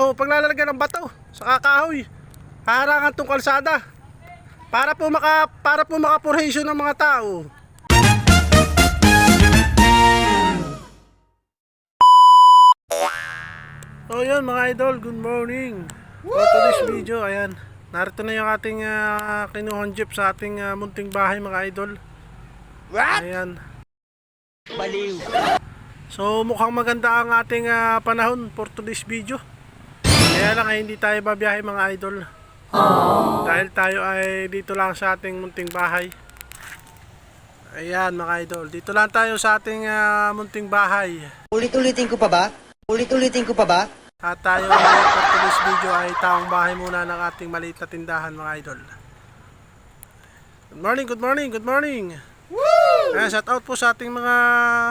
o paglalagyan ng bato sa kakahoy. Harangan tong kalsada. Para po makapurhisyon ng mga tao. So yun mga idol, good morning. For today's video, ayan, narito na yung ating kinuhang jeep sa ating munting bahay mga idol. What? Ayan. Baliw. So mukhang maganda ang ating panahon for today's video. Kaya lang ay hindi tayo babiyahe mga idol. Dahil tayo ay dito lang sa ating munting bahay. Ayan mga idol, dito lang tayo sa ating munting bahay. Ulit-ulitin ko pa ba? Ulit-ulitin ko pa ba? At tayo for today's video ay taong bahay muna ng ating maliit na tindahan mga idol. Good morning, good morning, good morning. Woo! Ayan, shout out po sa ating mga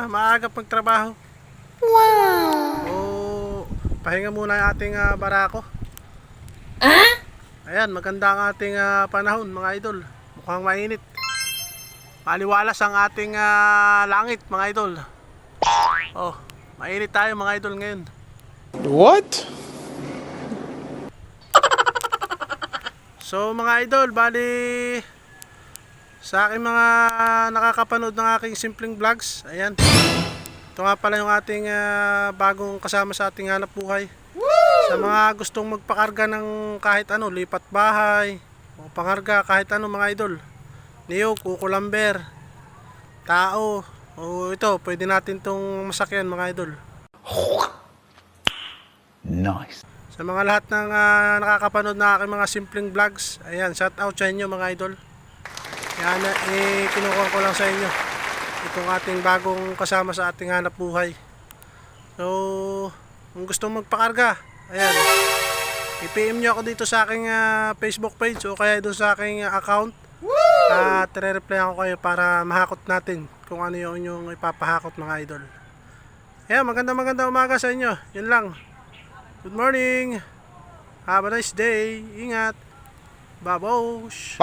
maagap magtrabaho. Wow! So, pahinga muna yung ating barako. Ayan, maganda ang ating panahon mga idol. Mukhang mainit. Maliwalas ang ating langit mga idol. Oh, mainit tayo mga idol ngayon. What? So mga idol, bali sa aking mga nakakapanood ng aking simpleng vlogs, ayan. Ito nga pala yung ating bagong kasama sa ating hanap buhay. Sa mga gustong magpakarga ng kahit ano, lipat bahay, o pangarga kahit ano mga idol. Niyog, kukulamber, tao, o ito, pwede natin itong masakyan mga idol. Nice. Sa mga lahat ng nakakapanood na aking mga simpleng vlogs, ayan, shout out sa inyo mga idol. Yan, kinukuha ko lang sa inyo itong ating bagong kasama sa ating hanap buhay. So, kung gusto magpakarga, ayan, i-PM nyo ako dito sa aking Facebook page o kaya doon sa aking account. At re-reply ako kayo para mahakot natin kung ano yung inyong ipapahakot mga idol. Ayan, maganda umaga sa inyo. Yun lang. Good morning. Have a nice day. Ingat. Babosh.